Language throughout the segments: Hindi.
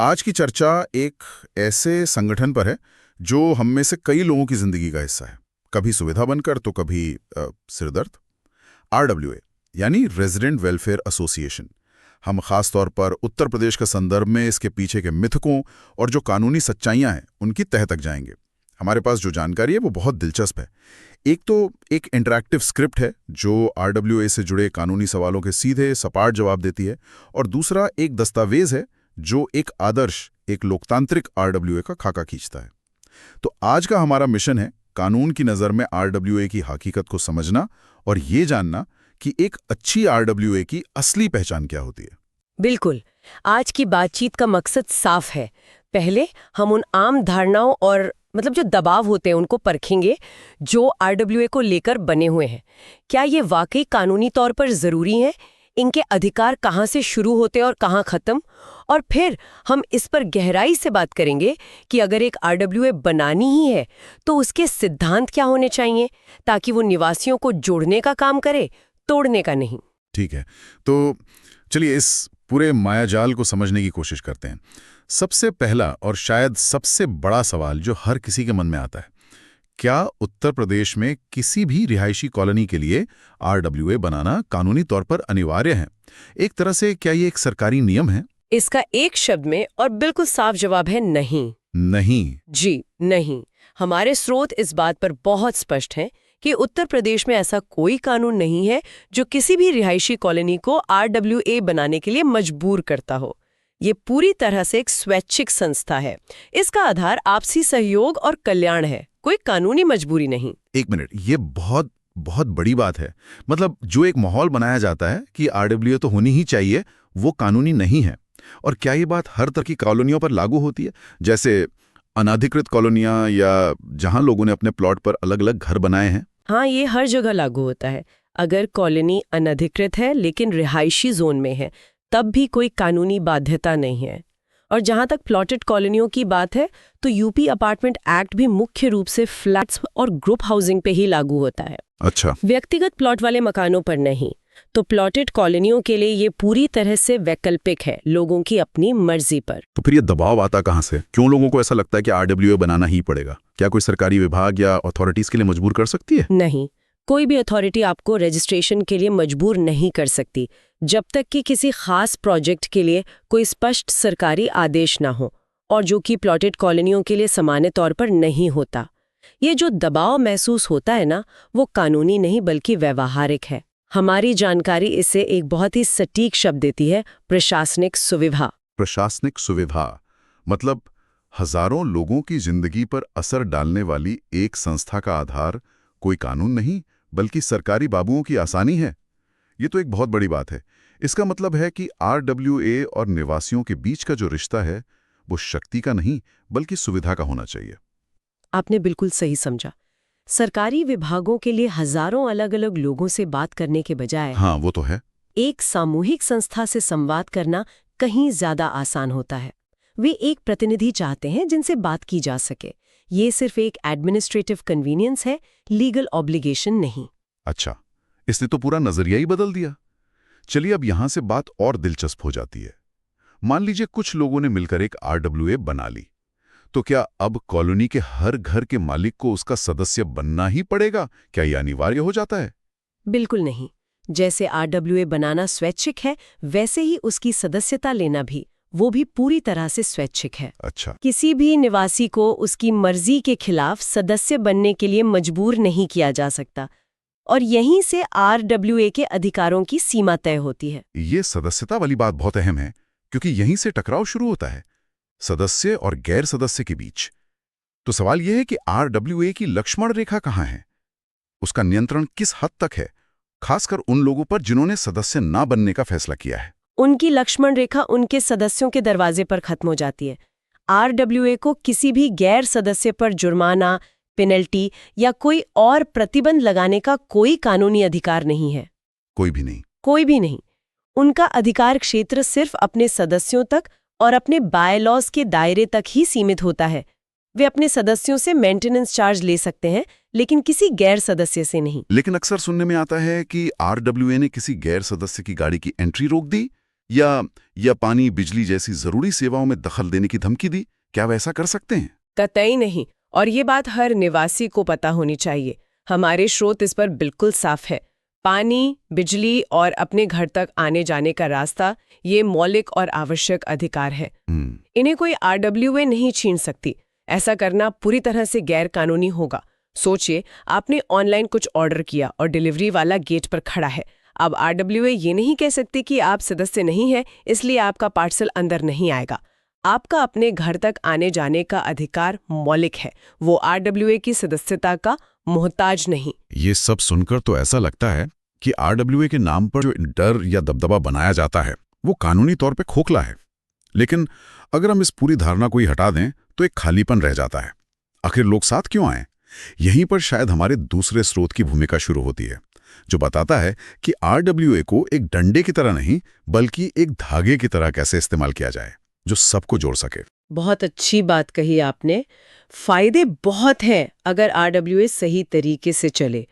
आज की चर्चा एक ऐसे संगठन पर है जो हम में से कई लोगों की जिंदगी का हिस्सा है, कभी सुविधा बनकर तो कभी सिरदर्द। आरडब्ल्यूए यानी रेजिडेंट वेलफेयर एसोसिएशन। हम खास तौर पर उत्तर प्रदेश के संदर्भ में इसके पीछे के मिथकों और जो कानूनी सच्चाइयां हैं उनकी तह तक जाएंगे। हमारे पास जो जानकारी है वो बहुत दिलचस्प है। एक तो एक इंटरैक्टिव स्क्रिप्ट है जो आरडब्ल्यूए से जुड़े कानूनी सवालों के सीधे सपाट जवाब देती है, और दूसरा एक दस्तावेज है जो एक आदर्श, एक लोकतांत्रिक आरडब्ल्यूए का खाका खींचता है। तो आज का हमारा मिशन है कानून की नज़र में आरडब्ल्यूए की हकीकत को समझना और ये जानना कि एक अच्छी आरडब्ल्यूए की असली पहचान क्या होती है। बिल्कुल। आज की बातचीत का मकसद साफ है। पहले हम उन आम धारणाओं और जो दबाव होते हैं उनको परखेंगे जो आरडब्ल्यूए को लेकर बने हुए हैं। क्या ये वाकई कानूनी तौर पर ज़रूरी हैं? इनके अधिकार कहाँ से शुरू होते हैं और कहाँ ख़त्म? और फिर हम इस पर गहराई से बात करेंगे कि अगर एक आरडब्ल्यूए बनानी ही है तो उसके सिद्धांत क्या होने चाहिए ताकि वो निवासियों को जोड़ने का काम करे, तोड़ने का नहीं। ठीक है, तो चलिए इस पूरे मायाजाल को समझने की कोशिश करते हैं। सबसे पहला और शायद सबसे बड़ा सवाल जो हर किसी के मन में आता है, क्या उत्तर प्रदेश में किसी भी रिहायशी कॉलोनी के लिए आरडब्ल्यूए बनाना कानूनी तौर पर अनिवार्य है? एक तरह से क्या ये एक सरकारी नियम है? इसका एक शब्द में और बिल्कुल साफ जवाब है नहीं। नहीं? जी नहीं। हमारे स्रोत इस बात पर बहुत स्पष्ट हैं कि उत्तर प्रदेश में ऐसा कोई कानून नहीं है जो किसी भी रिहायशी कॉलोनी को आरडब्ल्यूए बनाने के लिए मजबूर करता हो। ये पूरी तरह से एक स्वैच्छिक संस्था है। इसका आधार आपसी सहयोग और कल्याण है, कोई कानूनी मजबूरी नहीं। एक मिनट, ये बहुत बहुत बड़ी बात है। मतलब जो एक माहौल बनाया जाता है कि आरडब्ल्यूए तो होनी ही चाहिए, वो कानूनी नहीं है। और क्या ये बात हर तरह की कॉलोनियों पर लागू होती है, जैसे अनाधिकृत कॉलोनियां या जहां लोगों ने अपने प्लॉट पर अलग अलग घर बनाए हैं? हाँ, ये हर जगह लागू होता है। अगर कॉलोनी अनधिकृत है लेकिन रिहायशी जोन में है, तब भी कोई कानूनी बाध्यता नहीं है। और जहां तक प्लॉटेड कॉलोनियों की बात है तो यूपी अपार्टमेंट एक्ट भी मुख्य रूप से फ्लैट्स और ग्रुप हाउसिंग पे ही लागू होता है। अच्छा। व्यक्तिगत प्लॉट वाले मकानों पर नहीं। तो प्लॉटेड कॉलोनियों के लिए ये पूरी तरह से वैकल्पिक है, लोगों की अपनी मर्जी पर। तो फिर ये दबाव आता कहाँ से? क्यों लोगों को ऐसा लगता है कि आरडब्ल्यूए बनाना ही पड़ेगा? क्या कोई सरकारी विभाग या अथॉरिटीज के लिए मजबूर कर सकती है? नहीं, कोई भी अथॉरिटी आपको रजिस्ट्रेशन के लिए मजबूर नहीं कर सकती जब तक कि किसी खास प्रोजेक्ट के लिए कोई स्पष्ट सरकारी आदेश ना हो, और जो कि प्लॉटेड कॉलोनियों के लिए सामान्य तौर पर नहीं होता। ये जो दबाव महसूस होता है ना, वो कानूनी नहीं बल्कि व्यवहारिक है। हमारी जानकारी इसे एक बहुत ही सटीक शब्द देती है, प्रशासनिक सुविधा। प्रशासनिक सुविधा मतलब हजारों लोगों की जिंदगी पर असर डालने वाली एक संस्था का आधार कोई कानून नहीं बल्कि सरकारी बाबुओं की आसानी है। ये तो एक बहुत बड़ी बात है। इसका मतलब है कि आरडब्ल्यूए और निवासियों के बीच का जो रिश्ता है वो शक्ति का नहीं बल्कि सुविधा का होना चाहिए। आपने बिल्कुल सही समझा। सरकारी विभागों के लिए हजारों अलग अलग लोगों से बात करने के बजाय हाँ, वो तो है। एक सामूहिक संस्था से संवाद करना कहीं ज्यादा आसान होता है। वे एक प्रतिनिधि चाहते हैं जिनसे बात की जा सके। ये सिर्फ एक एडमिनिस्ट्रेटिव कन्वीनियंस है, लीगल ऑब्लिगेशन नहीं। अच्छा, इसने तो पूरा नजरिया ही बदल दिया। चलिए अब यहां से बात और दिलचस्प हो जाती है। मान लीजिए कुछ लोगों ने मिलकर एक आरडब्ल्यूए बना ली, तो क्या अब कॉलोनी के हर घर के मालिक को उसका सदस्य बनना ही पड़ेगा? क्या यह अनिवार्य हो जाता है? बिल्कुल नहीं। जैसे आरडब्ल्यूए बनाना स्वैच्छिक है, वैसे ही उसकी सदस्यता लेना भी, वो भी पूरी तरह से स्वैच्छिक है। अच्छा। किसी भी निवासी को उसकी मर्जी के खिलाफ सदस्य बनने के लिए मजबूर नहीं किया जा सकता, और यहीं से आरडब्ल्यूए के अधिकारों की सीमा तय होती है। ये सदस्यता वाली बात बहुत अहम है, क्योंकि यहीं से टकराव शुरू होता है, सदस्य और गैर सदस्य के बीच। तो सवाल यह है कि आरडब्ल्यूए की लक्ष्मण रेखा कहाँ है? उसका नियंत्रण किस हद तक है, खासकर उन लोगों पर जिन्होंने सदस्य ना बनने का फैसला किया है? उनकी लक्ष्मण रेखा उनके सदस्यों के दरवाजे पर खत्म हो जाती है। आरडब्ल्यूए को किसी भी गैर सदस्य पर जुर्माना, पेनल्टी या कोई और प्रतिबंध लगाने का कोई कानूनी अधिकार नहीं है। कोई भी नहीं? कोई भी नहीं। उनका अधिकार क्षेत्र सिर्फ अपने सदस्यों तक और अपने बायलॉज के दायरे तक ही सीमित होता है। वे अपने सदस्यों से मेंटेनेंस चार्ज ले सकते हैं, लेकिन किसी गैर सदस्य से नहीं। लेकिन अक्सर सुनने में आता है कि आरडब्ल्यूए ने किसी गैर सदस्य की गाड़ी की एंट्री रोक दी या पानी बिजली जैसी जरूरी सेवाओं में दखल देने की धमकी दी? क्या वह ऐसा कर सकते हैं? कतई नहीं। और ये बात हर निवासी को पता होनी चाहिए। हमारे स्रोत इस पर बिल्कुल साफ है। पानी, बिजली और अपने घर तक आने जाने का रास्ता, ये मौलिक और आवश्यक अधिकार है। इन्हें कोई RWA नहीं छीन सकती। ऐसा करना पूरी तरह से गैर कानूनी होगा। सोचिए, आपने ऑनलाइन कुछ ऑर्डर किया और डिलीवरी वाला गेट पर खड़ा है। अब RWA ये नहीं कह सकती कि आप सदस्य नहीं हैं, इसलिए आपका पार्सल अंदर नहीं आएगा। आपका अपने घर तक आने जाने का अधिकार मौलिक है, वो RWA की सदस्यता का मोहताज नहीं। ये सब सुनकर तो ऐसा लगता है कि RWA के नाम पर जो डर या दबदबा बनाया जाता है वो कानूनी तौर पे खोखला है। लेकिन अगर हम इस पूरी धारणा को ही हटा दें तो एक खालीपन रह जाता है। आखिर लोग साथ क्यों आए? यहीं पर शायद हमारे दूसरे स्रोत की भूमिका शुरू होती है, जो बताता है कि RWA को एक डंडे की तरह नहीं बल्कि एक धागे की तरह कैसे इस्तेमाल किया जाए जो सबको जोड़ सके। बहुत अच्छी बात कही आपने। फायदे बहुत हैं अगर RWA सही तरीके से चले।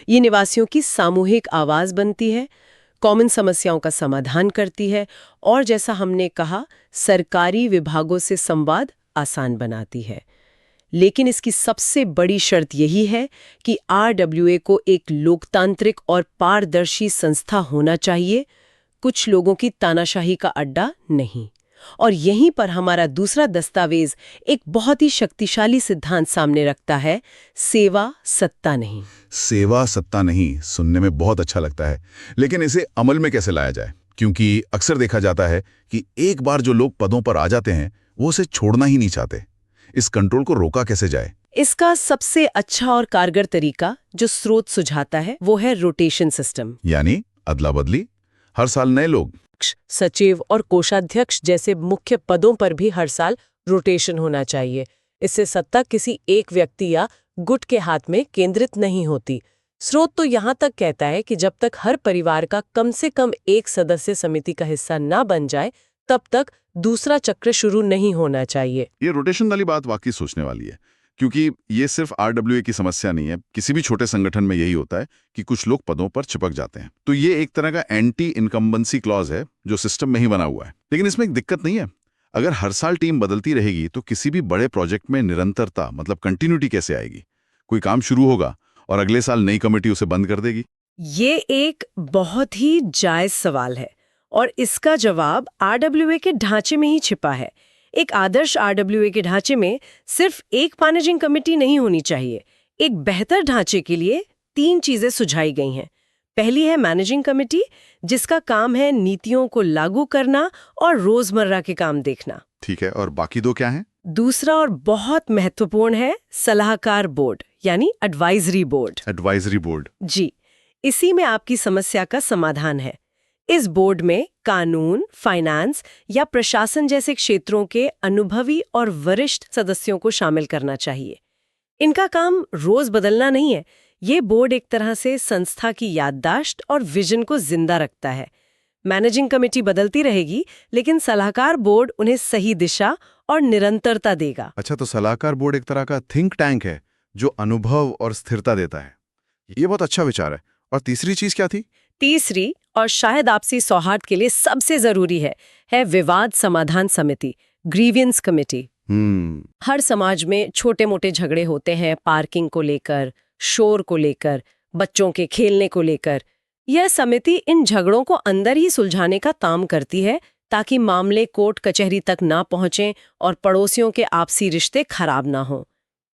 ये निवासियों की सामूहिक आवाज बनती है, कॉमन समस्याओं का समाधान करती है और जैसा हमने कहा, सरकारी विभागों से संवाद आसान बनाती है। लेकिन इसकी सबसे बड़ी शर्त यही है कि RWA को एक लोकतांत्रिक और पारदर्शी संस्था होना चाहिए, कुछ लोगों की तानाशाही का अड्डा नहीं। और यहीं पर हमारा दूसरा दस्तावेज एक बहुत ही शक्तिशाली सिद्धांत सामने रखता है, सेवा सत्ता नहीं। सेवा सत्ता नहीं सुनने में बहुत अच्छा लगता है, लेकिन इसे अमल में कैसे लाया जाए? क्योंकि अक्सर देखा जाता है कि एक बार जो लोग पदों पर आ जाते हैं वो उसे छोड़ना ही नहीं चाहते। इस कंट्रोल को रोका कैसे जाए? इसका सबसे अच्छा और कारगर तरीका जो स्रोत सुझाता है वो है रोटेशन सिस्टम। यानी अदला बदली, हर साल नए लोग। सचिव और कोषाध्यक्ष जैसे मुख्य पदों पर भी हर साल रोटेशन होना चाहिए। इससे सत्ता किसी एक व्यक्ति या गुट के हाथ में केंद्रित नहीं होती। स्रोत तो यहाँ तक कहता है कि जब तक हर परिवार का कम से कम एक सदस्य समिति का हिस्सा ना बन जाए, तब तक दूसरा चक्र शुरू नहीं होना चाहिए। ये रोटेशन वाली बात वाकई सोचने वाली है, क्योंकि ये सिर्फ RWA की समस्या नहीं है। किसी भी छोटे संगठन में यही होता है कि कुछ लोग पदों पर चिपक जाते हैं। तो ये एक तरह का एंटी इनकम्बेंसी क्लॉज है जो सिस्टम में ही बना हुआ है। लेकिन इसमें एक दिक्कत नहीं है। अगर हर साल टीम बदलती रहेगी तो किसी भी बड़े प्रोजेक्ट में निरंतरता मतलब कंटिन्यूटी कैसे आएगी? कोई काम शुरू होगा और अगले साल नई कमेटी उसे बंद कर देगी। ये एक बहुत ही जायज सवाल है और इसका जवाब RWA के ढांचे में ही छिपा है। एक आदर्श RWA के ढांचे में सिर्फ एक मैनेजिंग कमेटी नहीं होनी चाहिए। एक बेहतर ढांचे के लिए 3 चीजें सुझाई गई हैं। पहली है मैनेजिंग कमेटी, जिसका काम है नीतियों को लागू करना और रोजमर्रा के काम देखना। ठीक है, और बाकी 2 क्या हैं? दूसरा और बहुत महत्वपूर्ण है सलाहकार बोर्ड यानी एडवाइजरी बोर्ड। Advisory board. जी, इसी में आपकी समस्या का समाधान है। इस बोर्ड में कानून, फाइनेंस या प्रशासन जैसे क्षेत्रों के अनुभवी और वरिष्ठ सदस्यों को शामिल करना चाहिए। इनका काम रोज बदलना नहीं है। ये बोर्ड एक तरह से संस्था की याददाश्त और विजन को जिंदा रखता है। मैनेजिंग कमेटी बदलती रहेगी, लेकिन सलाहकार बोर्ड उन्हें सही दिशा और निरंतरता देगा। अच्छा, तो सलाहकार बोर्ड एक तरह का थिंक टैंक है जो अनुभव और स्थिरता देता है। ये बहुत अच्छा विचार है। और तीसरी चीज क्या थी? तीसरी और शायद आपसी सौहार्द के लिए सबसे जरूरी है विवाद समाधान समिति, ग्रीवियंस कमेटी। हर समाज में छोटे मोटे झगड़े होते हैं, पार्किंग को लेकर, शोर को लेकर, बच्चों के खेलने को लेकर। यह समिति इन झगड़ों को अंदर ही सुलझाने का काम करती है ताकि मामले कोर्ट कचहरी तक ना पहुंचें और पड़ोसियों के आपसी रिश्ते खराब ना हो।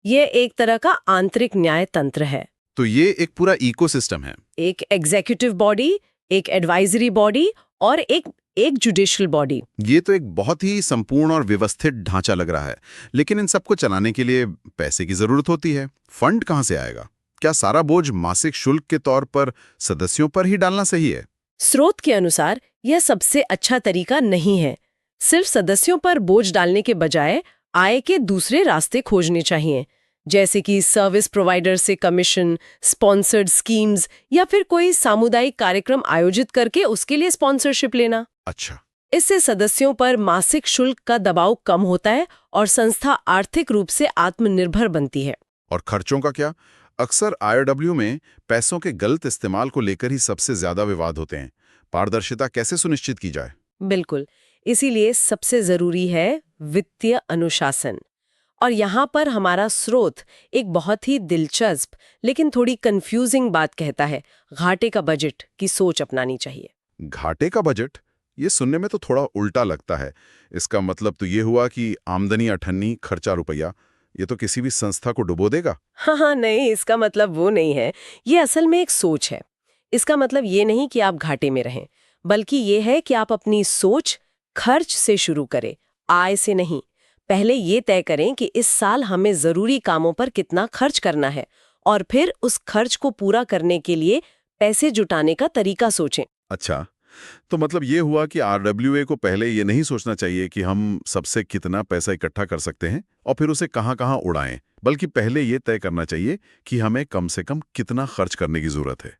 यह एक तरह का आंतरिक न्याय तंत्र है। तो ये एक पूरा इकोसिस्टम है। एक एग्जीक्यूटिव बॉडी, एक एडवाइजरी बॉडी और एक जुडिशियल बॉडी। ये तो एक बहुत ही संपूर्ण और व्यवस्थित ढांचा लग रहा है। लेकिन इन सबको चलाने के लिए पैसे की जरूरत होती है। फंड कहाँ से आएगा? क्या सारा बोझ मासिक शुल्क के तौर पर सदस्यों पर ही डालना सही है? स्रोत के अनुसार यह सबसे अच्छा तरीका नहीं है। सिर्फ सदस्यों पर बोझ डालने के बजाय आय के दूसरे रास्ते खोजने चाहिए, जैसे कि सर्विस प्रोवाइडर से कमीशन, स्पॉन्सर्ड स्कीम्स या फिर कोई सामुदायिक कार्यक्रम आयोजित करके उसके लिए स्पॉन्सरशिप लेना। अच्छा, इससे सदस्यों पर मासिक शुल्क का दबाव कम होता है और संस्था आर्थिक रूप से आत्मनिर्भर बनती है। और खर्चों का क्या? अक्सर IRW में पैसों के गलत इस्तेमाल को लेकर ही सबसे ज्यादा विवाद होते हैं। पारदर्शिता कैसे सुनिश्चित की जाए? बिल्कुल। इसीलिए सबसे जरूरी है वित्तीय अनुशासन। और यहाँ पर हमारा स्रोत एक बहुत ही दिलचस्प लेकिन थोड़ी कंफ्यूजिंग बात कहता है, घाटे का बजट की सोच अपनानी चाहिए। घाटे का बजट, ये सुनने में तो थोड़ा उल्टा लगता है। इसका मतलब तो ये हुआ कि आमदनी अठन्नी, खर्चा रुपया, ये तो किसी भी संस्था को डुबो देगा। हाँ, नहीं, इसका मतलब वो नहीं है। ये असल में एक सोच है। इसका मतलब ये नहीं कि आप घाटे में रहें, बल्कि ये है कि आप अपनी सोच खर्च से शुरू करें, आय से नहीं। पहले ये तय करें कि इस साल हमें जरूरी कामों पर कितना खर्च करना है, और फिर उस खर्च को पूरा करने के लिए पैसे जुटाने का तरीका सोचें। अच्छा, तो मतलब ये हुआ कि आरडब्ल्यूए को पहले ये नहीं सोचना चाहिए कि हम सबसे कितना पैसा इकट्ठा कर सकते हैं और फिर उसे कहाँ-कहाँ उड़ाएं, बल्कि पहले ये तय करना चाहिए कि हमें कम से कम कितना खर्च करने की जरूरत है।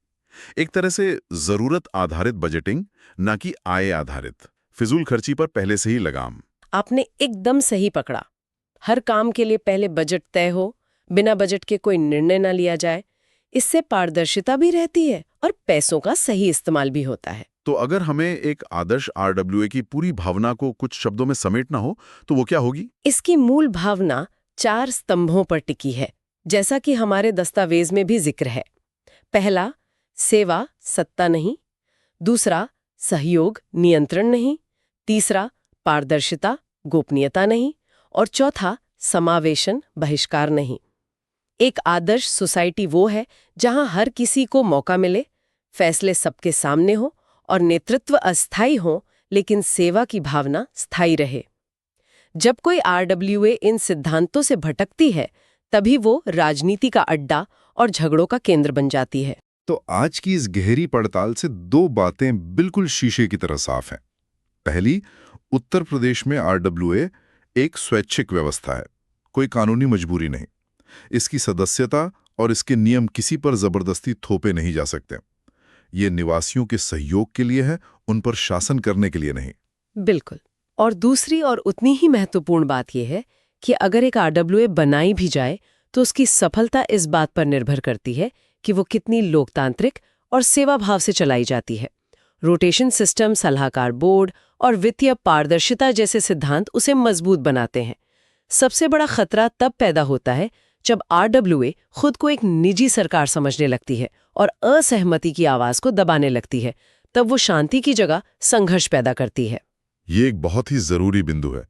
एक तरह से जरूरत आधारित बजटिंग, ना कि आय आधारित। फिजूल खर्ची पर पहले से ही लगाम। आपने एकदम सही पकड़ा। हर काम के लिए पहले बजट तय हो, बिना बजट के कोई निर्णय ना लिया जाए। इससे पारदर्शिता भी रहती है और पैसों का सही इस्तेमाल भी होता है। तो अगर हमें एक आदर्श आरडब्ल्यूए की पूरी भावना को कुछ शब्दों में समेटना हो, तो वो क्या होगी? इसकी मूल भावना 4 स्तंभों पर टिकी है, जैसा कि हमारे दस्तावेज में भी जिक्र है। पहला, सेवा, सत्ता नहीं। दूसरा, सहयोग, नियंत्रण नहीं। तीसरा, पारदर्शिता, गोपनीयता नहीं। और चौथा, समावेशन, बहिष्कार नहीं। एक आदर्श सोसाइटी वो है जहां हर किसी को मौका मिले, फैसले सबके सामने हो और नेतृत्व अस्थायी हो, लेकिन सेवा की भावना स्थायी रहे। जब कोई आरडब्ल्यूए इन सिद्धांतों से भटकती है, तभी वो राजनीति का अड्डा और झगड़ों का केंद्र बन जाती है। तो आज की इस गहरी पड़ताल से 2 बातें बिल्कुल शीशे की तरह साफ हैं। पहली, उत्तर प्रदेश में आरडब्ल्यूए एक स्वैच्छिक व्यवस्था है, कोई कानूनी मजबूरी नहीं। इसकी सदस्यता और इसके नियम किसी पर जबरदस्ती थोपे नहीं जा सकते। ये निवासियों के सहयोग के लिए है, उन पर शासन करने के लिए नहीं। बिल्कुल। और दूसरी और उतनी ही महत्वपूर्ण बात यह है कि अगर एक आरडब्ल्यूए बनाई भी जाए, तो उसकी सफलता इस बात पर निर्भर करती है कि वो कितनी लोकतांत्रिक और सेवा भाव से चलाई जाती है। रोटेशन सिस्टम, सलाहकार बोर्ड और वित्तीय पारदर्शिता जैसे सिद्धांत उसे मजबूत बनाते हैं। सबसे बड़ा खतरा तब पैदा होता है जब आरडब्ल्यूए खुद को एक निजी सरकार समझने लगती है और असहमति की आवाज को दबाने लगती है। तब वो शांति की जगह संघर्ष पैदा करती है। ये एक बहुत ही जरूरी बिंदु है।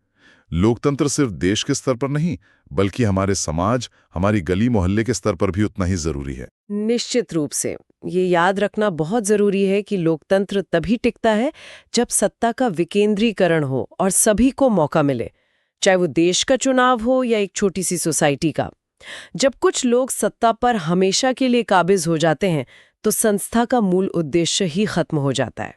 लोकतंत्र सिर्फ देश के स्तर पर नहीं, बल्कि हमारे समाज, हमारी गली मोहल्ले के स्तर पर भी उतना ही जरूरी है। निश्चित रूप से ये याद रखना बहुत जरूरी है कि लोकतंत्र तभी टिकता है जब सत्ता का विकेंद्रीकरण हो और सभी को मौका मिले, चाहे वो देश का चुनाव हो या एक छोटी सी सोसाइटी का। जब कुछ लोग सत्ता पर हमेशा के लिए काबिज हो जाते हैं, तो संस्था का मूल उद्देश्य ही खत्म हो जाता है।